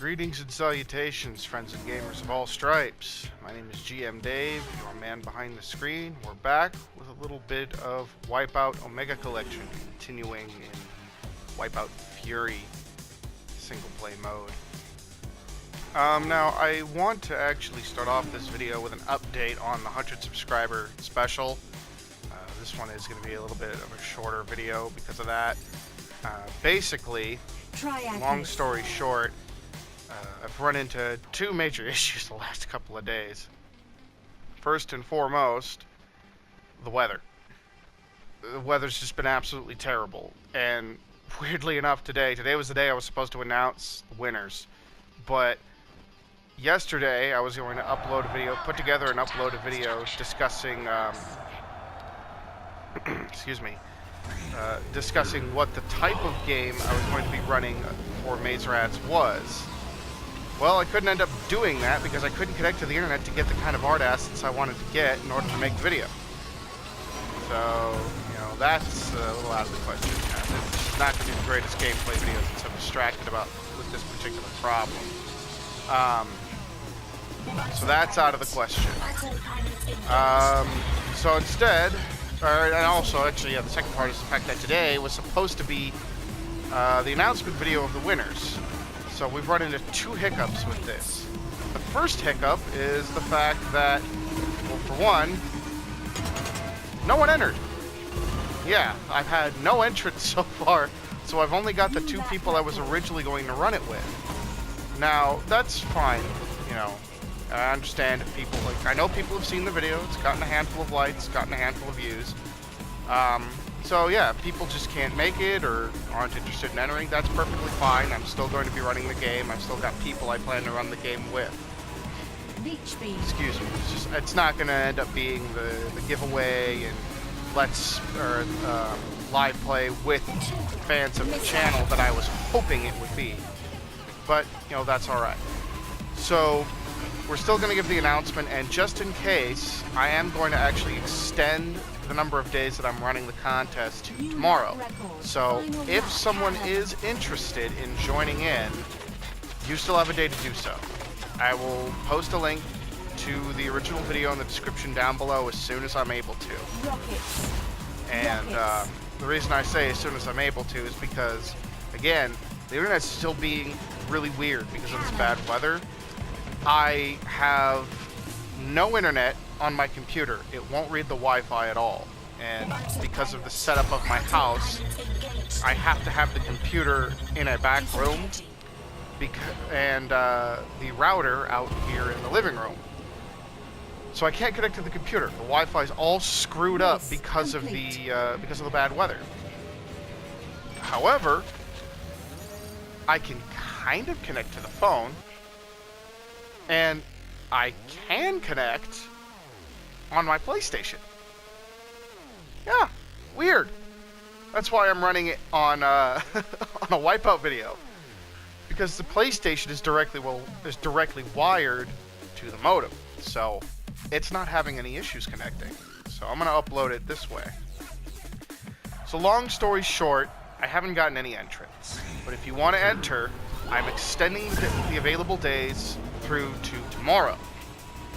Greetings and salutations, friends and gamers of all stripes. My name is GM Dave, your man behind the screen. We're back with a little bit of WipEout Omega Collection, continuing in WipEout Fury single-play mode. Now, I want to actually start off this video with an update on the 100 subscriber special. This one is going to be a little bit of a shorter video because of that. Basically, long story short, I've run into two major issues the last couple of days. First and foremost, the weather. The weather's just been absolutely terrible. And weirdly enough, today was the day I was supposed to announce the winners. But yesterday, I was going to upload a video, put together and upload a video discussing, discussing what the type of game I was going to be running for Maze Rats was. Well, I couldn't end up doing that because I couldn't connect to the internet to get the kind of art assets I wanted to get in order to make the video. So, you know, that's a little out of the question. It's not going to be the greatest gameplay video since I'm distracted with this particular problem. So that's out of the question. So instead, and also, actually, the second part is the fact that today was supposed to be the announcement video of the winners. So we've run into two hiccups with this. The first hiccup is the fact that, well, for one, no one entered. Yeah, I've had no entrants so far, so I've only got the two people I was originally going to run it with. Now, that's fine, you know. I understand if people, I know people have seen the video, it's gotten a handful of likes, gotten a handful of views. So yeah, if people just can't make it or aren't interested in entering, that's perfectly fine. I'm still going to be running the game. I've still got people I plan to run the game with. Excuse me. It's not going to end up being the giveaway and live play with fans of the channel that I was hoping it would be. But, you know, that's alright. So, we're still going to give the announcement, and just in case, I am going to actually extend the number of days that I'm running the contest to tomorrow. So, if someone is interested in joining in, you still have a day to do so. I will post a link to the original video in the description down below as soon as I'm able to. And the reason I say as soon as I'm able to is because, again, the internet's still being really weird because of this bad weather. I have no internet on my computer. It won't read the Wi-Fi at all. And because of the setup of my house, I have to have the computer in a back room and the router out here in the living room. So I can't connect to the computer. The Wi-Fi is all screwed up because of the bad weather. However, I can kind of connect to the phone. And I can connect on my PlayStation. Yeah, weird. That's why I'm running it on on a WipEout video, because the PlayStation is directly wired to the modem, so it's not having any issues connecting. So I'm gonna upload it this way. So long story short, I haven't gotten any entrants, but if you want to enter, I'm extending the available days through to tomorrow.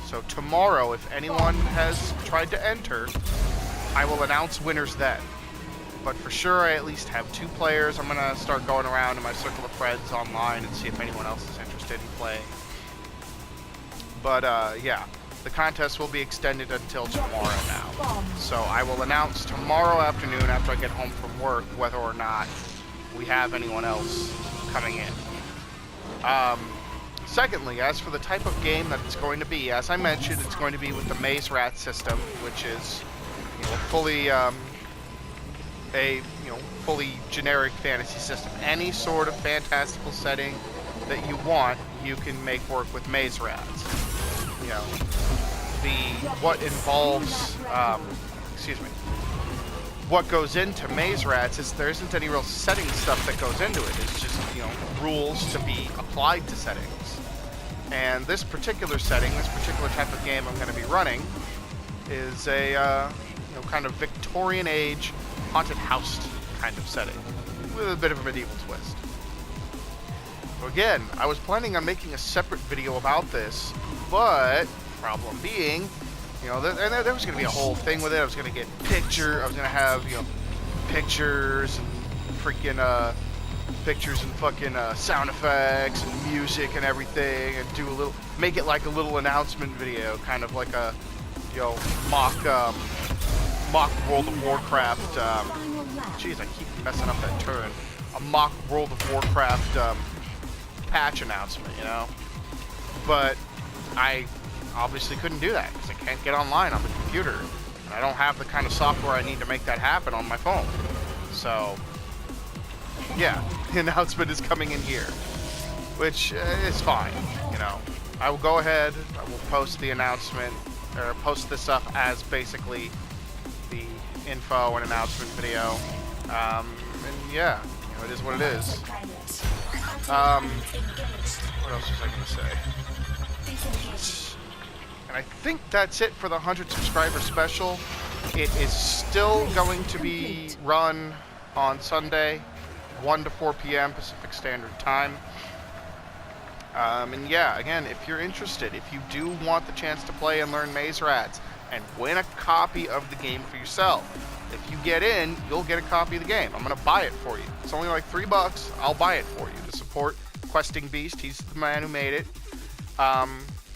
So tomorrow, if anyone has tried to enter, I will announce winners then. But for sure, I at least have two players. I'm gonna start going around in my circle of friends online and see if anyone else is interested in playing. But yeah, the contest will be extended until tomorrow now. So I will announce tomorrow afternoon after I get home from work whether or not we have anyone else coming in. Secondly, as for the type of game that it's going to be, as I mentioned, it's going to be with the Maze Rat system, which is, you know, fully generic fantasy system. Any sort of fantastical setting that you want, you can make work with Maze Rats. You know, what goes into Maze Rats is there isn't any real setting stuff that goes into it. It's just, you know, rules to be applied to settings. And this particular setting, this particular type of game I'm going to be running, is a kind of Victorian age haunted house kind of setting with a bit of a medieval twist. Again, I was planning on making a separate video about this, but problem being, you know, there was going to be a whole thing with it. I was going to get I was going to have, you know, pictures and freaking, pictures and fucking sound effects and music and everything, and do make it like a little announcement video, kind of like a, you know, mock World of Warcraft. Jeez, I keep messing up that turn. A mock World of Warcraft patch announcement, you know. But I obviously couldn't do that because I can't get online on the computer, and I don't have the kind of software I need to make that happen on my phone. So, yeah, the announcement is coming in here, which is fine, you know. I will go ahead, I will post the announcement, or post this up as basically the info and announcement video, and yeah, you know, it is what it is. What else was I going to say? And I think that's it for the 100 subscriber special. It is still going to be run on Sunday, 1 to 4 p.m. Pacific Standard Time. And yeah, again, if you're interested, if you do want the chance to play and learn Maze Rats and win a copy of the game for yourself, if you get in, you'll get a copy of the game. I'm going to buy it for you. It's only like $3. I'll buy it for you to support Questing Beast. He's the man who made it.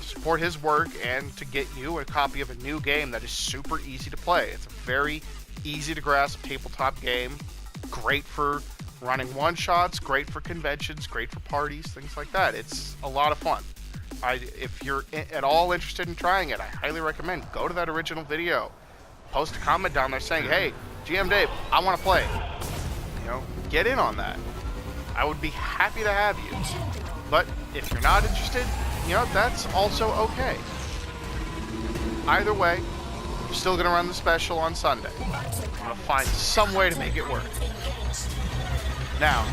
Support his work and to get you a copy of a new game that is super easy to play. It's a very easy to grasp tabletop game. Great for running one-shots, great for conventions, great for parties, things like that. It's a lot of fun. If you're at all interested in trying it, I highly recommend go to that original video. Post a comment down there saying, hey, GM Dave, I want to play. You know, get in on that. I would be happy to have you. But if you're not interested, you know, that's also okay. Either way, I'm still going to run the special on Sunday. I'm going to find some way to make it work. Now,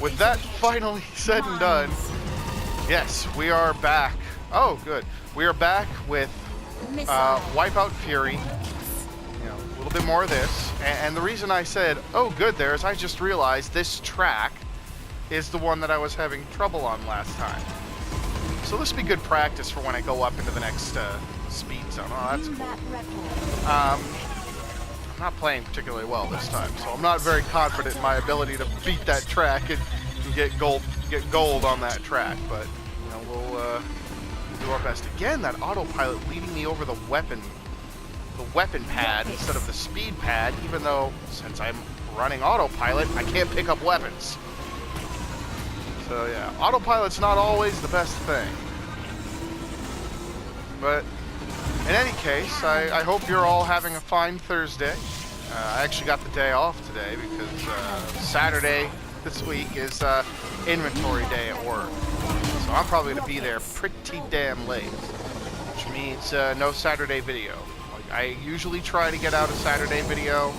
with that finally said and done, yes, we are back. Oh, good. We are back with WipEout Fury. You know, a little bit more of this. And the reason I said, oh, good there, is I just realized this track is the one that I was having trouble on last time. So this will be good practice for when I go up into the next speed zone. Oh, that's cool. I'm not playing particularly well this time, so I'm not very confident in my ability to beat that track and get gold on that track. But you know, we'll do our best. Again, that autopilot leading me over the weapon pad instead of the speed pad, even though since I'm running autopilot, I can't pick up weapons. So yeah, autopilot's not always the best thing. But in any case, I hope you're all having a fine Thursday. I actually got the day off today because Saturday this week is inventory day at work. So I'm probably going to be there pretty damn late, which means no Saturday video. Like, I usually try to get out a Saturday video.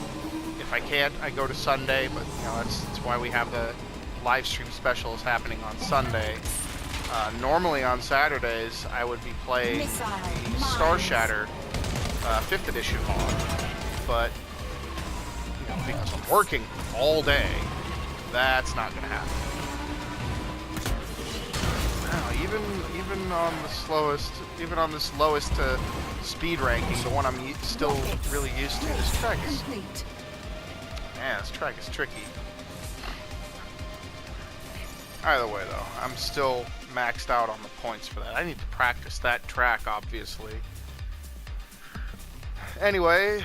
If I can't, I go to Sunday, but you know, that's why we have the live stream specials happening on Sunday. Normally on Saturdays, I would be playing the Star Shatter 5th edition mod, but you know, because I'm working all day, that's not going to happen. Now, even on this lowest speed ranking, the one I'm still really used to, this track is tricky. Either way, though, I'm still maxed out on the points for that. I need to practice that track, obviously. Anyway,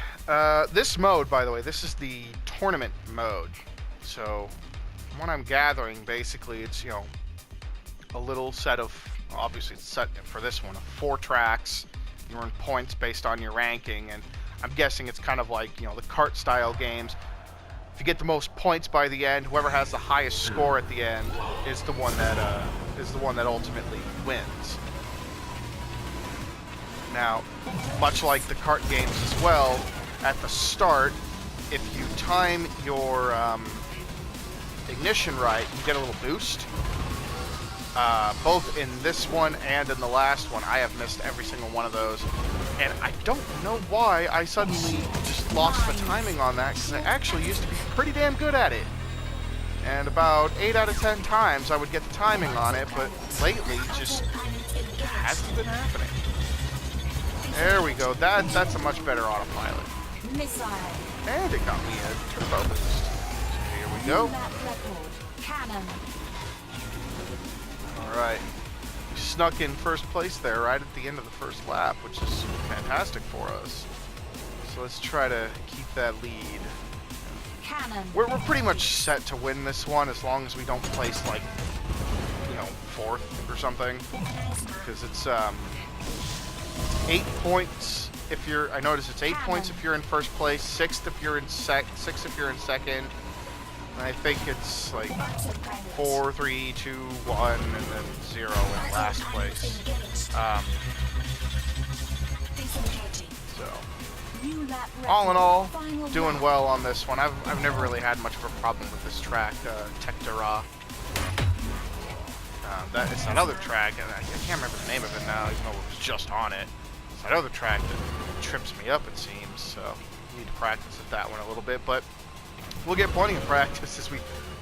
this mode, by the way, this is the tournament mode. So, what I'm gathering, basically, it's, you know, a little set of, obviously it's set for this one, of 4 tracks. You earn points based on your ranking, and I'm guessing it's kind of like, you know, the kart-style games. If you get the most points by the end, whoever has the highest score at the end is the one that ultimately wins. Now, much like the kart games as well, at the start, if you time your ignition right, you get a little boost. Both in this one and in the last one, I have missed every single one of those. And I don't know why I suddenly just lost the timing on that, because I actually used to be pretty damn good at it. And about 8 out of 10 times I would get the timing on it, but lately just hasn't been happening. There we go. That's a much better autopilot. Missile. And it got me a turbo boost. Here we go. Cannon. Alright. We snuck in first place there right at the end of the first lap, which is fantastic for us. So let's try to keep that lead. Cannon. We're pretty much set to win this one as long as we don't place, like, you know, 4th or something. Because it's 8 points if you're... I notice it's 8 points if you're in first place, 6 if you're in second. And I think it's like 4, 3, 2, 1, and then 0 in last place. So, all in all, doing well on this one. I've never really had much of a problem with this track, Tectera. That it's that other track, and I can't remember the name of it now, even though it was just on it. It's that other track that trips me up, it seems. So, I need to practice at that one a little bit, but we'll get plenty of practice as we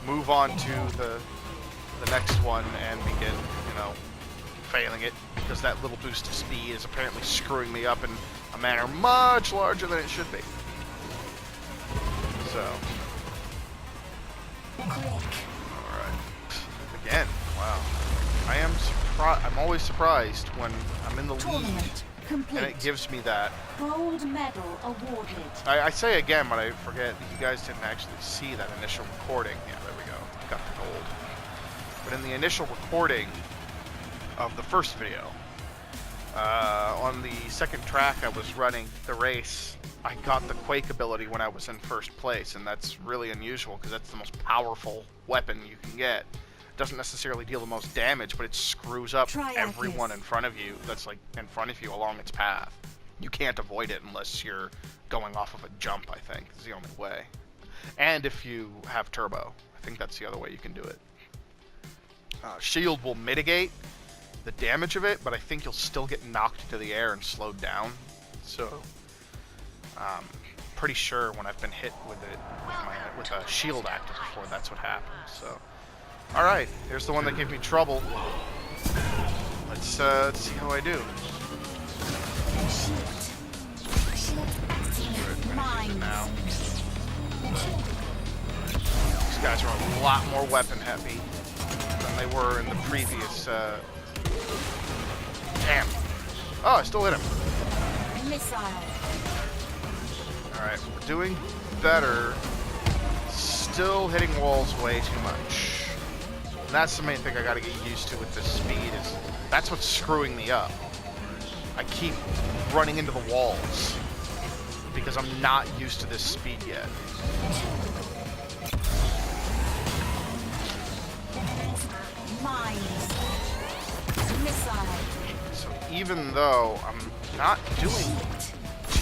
move on to the next one and begin, you know, failing it, because that little boost of speed is apparently screwing me up in a manner much larger than it should be. So, alright. Again, wow. I'm always surprised when I'm in the lead and it gives me that. Gold medal awarded. I say again, but I forget you guys didn't actually see that initial recording. Yeah, there we go. Got the gold. But in the initial recording of the first video, on the second track I was running the race, I got the Quake ability when I was in first place, and that's really unusual because that's the most powerful weapon you can get. It doesn't necessarily deal the most damage, but it screws up everyone in front of you that's like in front of you along its path. You can't avoid it unless you're going off of a jump, I think, is the only way. And if you have turbo, I think that's the other way you can do it. Shield will mitigate the damage of it, but I think you'll still get knocked into the air and slowed down. So, pretty sure when I've been hit with it, with a shield active before, that's what happens. So, all right, here's the one that gave me trouble. Let's see how I do. Now. These guys are a lot more weapon heavy than they were in the previous. Damn. Oh, I still hit him. Missile. All right, we're doing better. Still hitting walls way too much. And that's the main thing I got to get used to with this speed. Is that's what's screwing me up. I keep running into the walls because I'm not used to this speed yet. Mines. Missile. So even though I'm not doing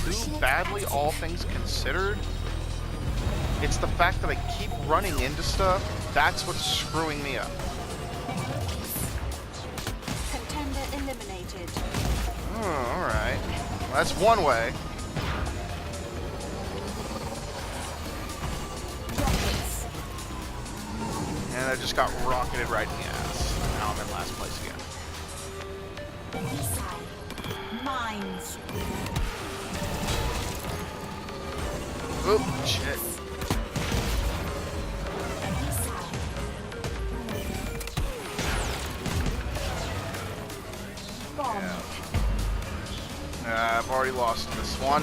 too badly, all things considered, it's the fact that I keep running into stuff that's what's screwing me up. Contender eliminated. Oh, alright. Well, that's one way. Rockets. And I just got rocketed right in the ass. Now I'm in last place again. Mines. Oop, shit. Bomb. Yeah. I've already lost this one.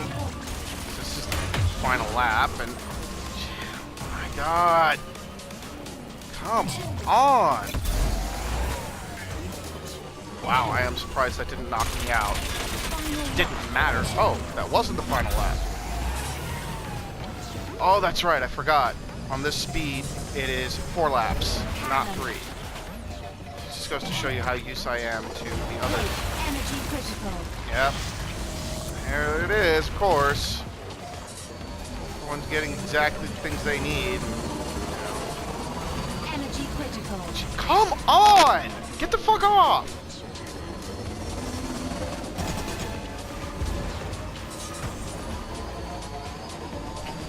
This is the final lap, and oh my god, come on! Wow, I am surprised that didn't knock me out. Didn't matter. Oh, that wasn't the final lap. Oh, that's right, I forgot. On this speed, it is 4 laps, not 3. This just goes to show you how used I am to the other. Energy critical. Yep. There it is, of course. Everyone's getting exactly the things they need. Energy critical. Come on! Get the fuck off!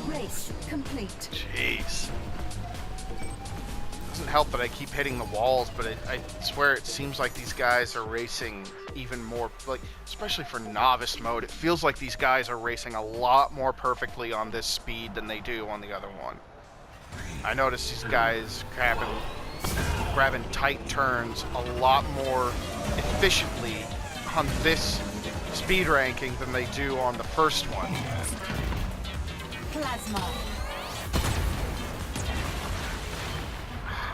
Race complete. Jeez. help that I keep hitting the walls, but I swear it seems like these guys are racing even more, like, especially for novice mode, it feels like these guys are racing a lot more perfectly on this speed than they do on the other one. I noticed these guys grabbing tight turns a lot more efficiently on this speed ranking than they do on the first one. Plasma.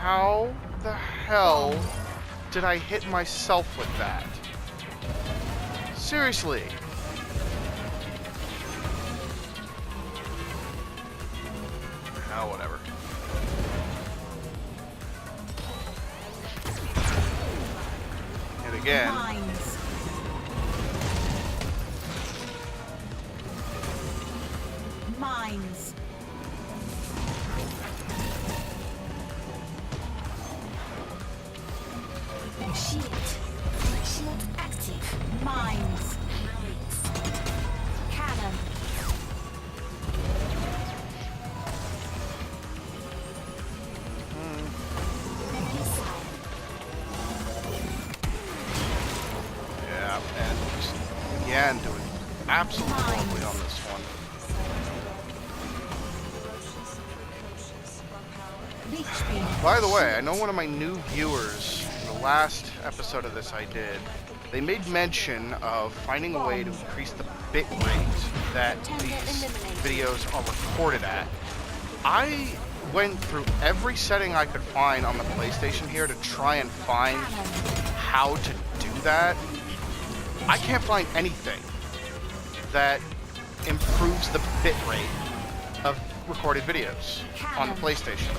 How the hell did I hit myself with that? Seriously. Oh, whatever. And again. Mines. Mines. Shield. Shield active. Mines. Cannon. Yeah, and just again doing absolutely horribly on this one. Leech beam. By the way, I know one of my new viewers, in the last episode of this I did, they made mention of finding a way to increase the bit rate that these videos are recorded at. I went through every setting I could find on the PlayStation here to try and find how to do that. I can't find anything that improves the bit rate of recorded videos on the PlayStation.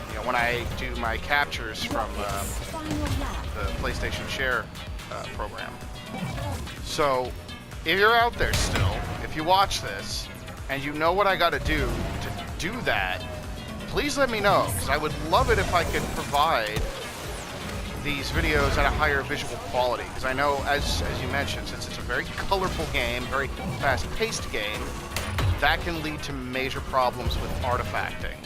You know, when I do my captures from the PlayStation Share program. So, if you're out there still, if you watch this, and you know what I gotta do to do that, please let me know, because I would love it if I could provide these videos at a higher visual quality, because I know, as you mentioned, since it's a very colorful game, very fast-paced game, that can lead to major problems with artifacting.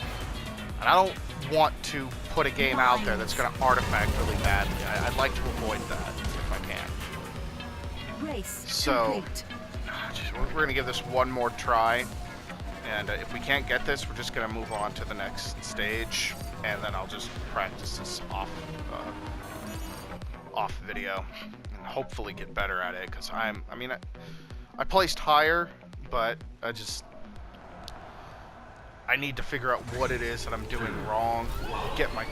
And I don't want to put a game out there that's going to artifact really badly. I'd like to avoid that if I can. Race So, complete. we're going to give this one more try. And if we can't get this, we're just going to move on to the next stage. And then I'll just practice this off video. And hopefully get better at it. Because I placed higher, but I need to figure out what it is that I'm doing wrong, get my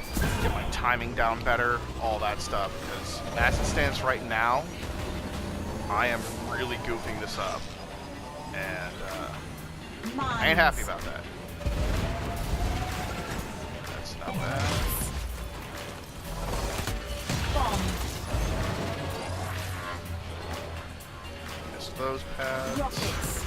timing down better, all that stuff, because as it stands right now, I am really goofing this up, and I ain't happy about that. That's not bad. Bomb. Missed those pads. Rockets.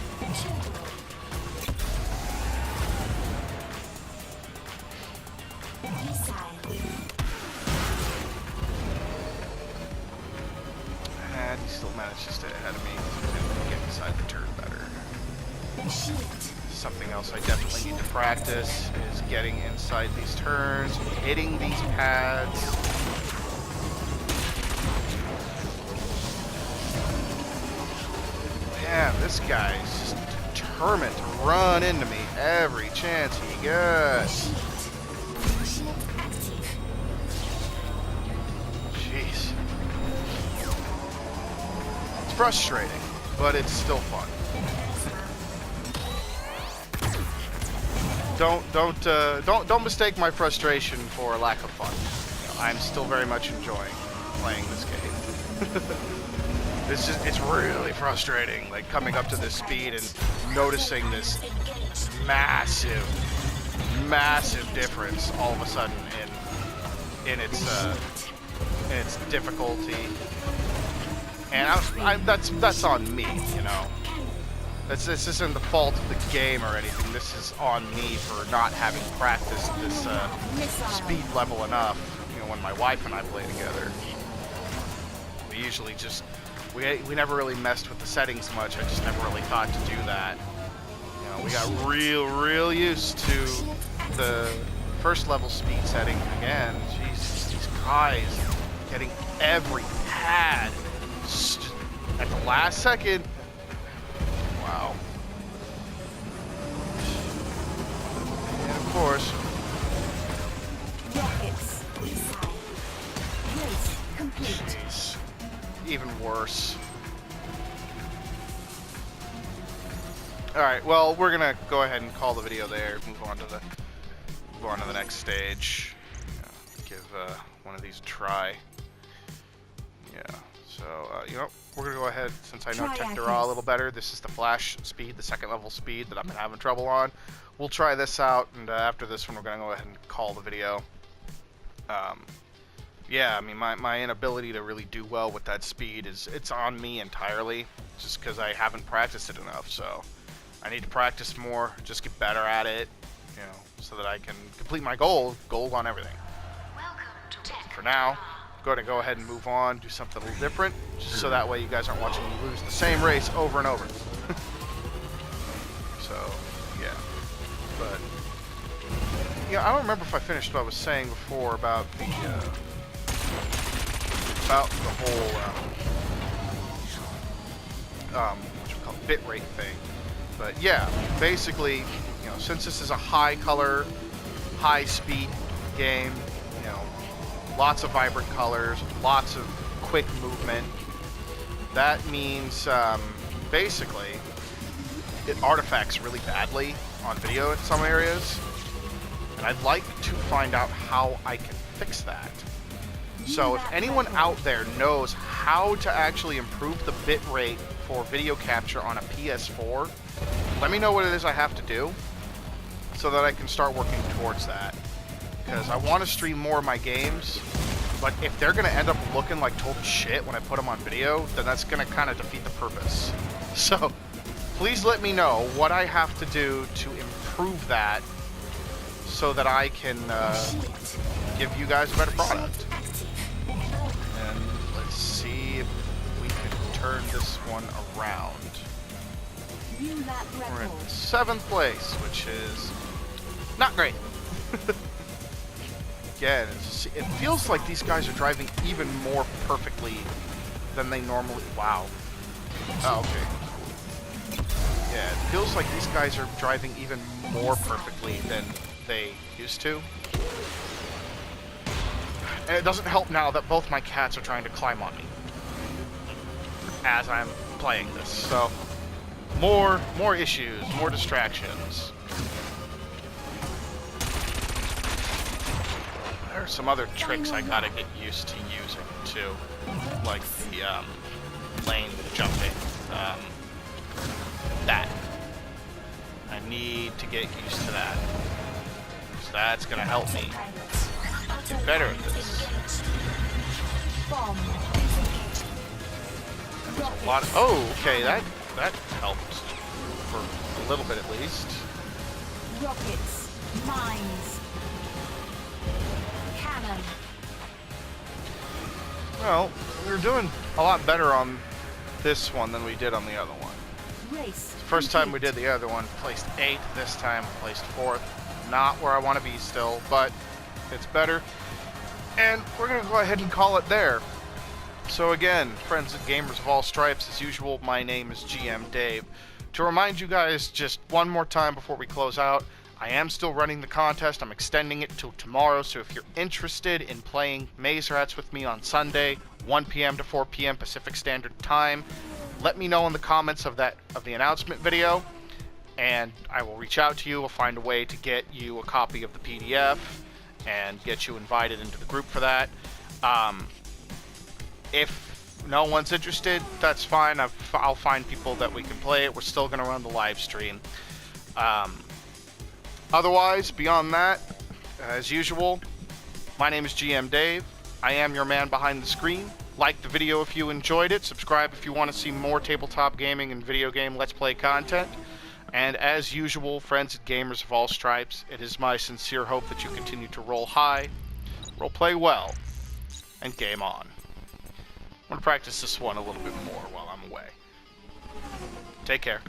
And he still managed to stay ahead of me and get inside the turn better. Something else I definitely need to practice is getting inside these turns, hitting these pads. Man, this guy's just determined to run into me every chance he gets. Jeez. It's frustrating, but it's still fun. Don't mistake my frustration for a lack of fun. You know, I'm still very much enjoying playing this game. It's really frustrating, like coming up to this speed and noticing this massive difference all of a sudden in its difficulty. And that's on me, you know. This isn't the fault of the game or anything. This is on me for not having practiced this speed level enough. You know, when my wife and I play together, we usually just we never really messed with the settings much. I just never really thought to do that. You know, we got real used to the first level speed setting again. Jesus, these guys getting every pad at the last second. Wow. And of course, Rockets inside. Race complete. jeez, even worse. All right, well, we're gonna go ahead and call the video there. Move on to the next stage. Give one of these a try. Yeah. So you know, we're gonna go ahead, since I know Tectera a little better. This is the flash speed, the second level speed that I've been having trouble on. We'll try this out, and after this one, we're gonna go ahead and call the video. Yeah, I mean, my inability to really do well with that speed it's on me entirely, just because I haven't practiced it enough. So I need to practice more, just get better at it, you know, so that I can complete my goal on everything. For now, I'm going to go ahead and move on, do something a little different, just so that way you guys aren't watching me lose the same race over and over. So, yeah. But, yeah, I don't remember if I finished what I was saying before about the whole, what you call it, bitrate thing. But yeah, basically, you know, since this is a high color, high speed game, you know, lots of vibrant colors, lots of quick movement, that means basically it artifacts really badly on video in some areas, and I'd like to find out how I can fix that. So if anyone out there knows how to actually improve the bitrate for video capture on a PS4, let me know what it is I have to do so that I can start working towards that. Because I want to stream more of my games, but if they're going to end up looking like total shit when I put them on video, then that's going to kind of defeat the purpose. So please let me know what I have to do to improve that so that I can give you guys a better product. And let's see if we can turn this one around. We're in 7th place, which is not great. Again, it feels like these guys are driving even more perfectly than they normally... Wow. Oh, okay. Yeah, it feels like these guys are driving even more perfectly than they used to. And it doesn't help now that both my cats are trying to climb on me as I'm playing this. So, more issues, more distractions. There are some other tricks I gotta get used to using too, like the lane jumping. That I need to get used to that. So that's gonna help me get better at this. There's a lot of, oh, okay, that helped for a little bit at least. Rockets, mines, cannon. Well, we were doing a lot better on this one than we did on the other one. Race. First time we did the other one, placed 8th. This time, placed 4th. Not where I want to be still, but it's better. And we're going to go ahead and call it there. So again, friends and gamers of all stripes, as usual, my name is GM Dave. To remind you guys just one more time before we close out, I am still running the contest. I'm extending it till tomorrow, so if you're interested in playing Maze Rats with me on Sunday, 1 p.m. to 4 p.m. Pacific Standard Time, let me know in the comments of the announcement video, and I will reach out to you. We'll find a way to get you a copy of the PDF and get you invited into the group for that. If no one's interested, that's fine. I'll find people that we can play it. We're still going to run the live stream. Otherwise, beyond that, as usual, my name is GM Dave. I am your man behind the screen. Like the video if you enjoyed it. Subscribe if you want to see more tabletop gaming and video game Let's Play content. And as usual, friends and gamers of all stripes, it is my sincere hope that you continue to roll high, role play well, and game on. I'm going to practice this one a little bit more while I'm away. Take care.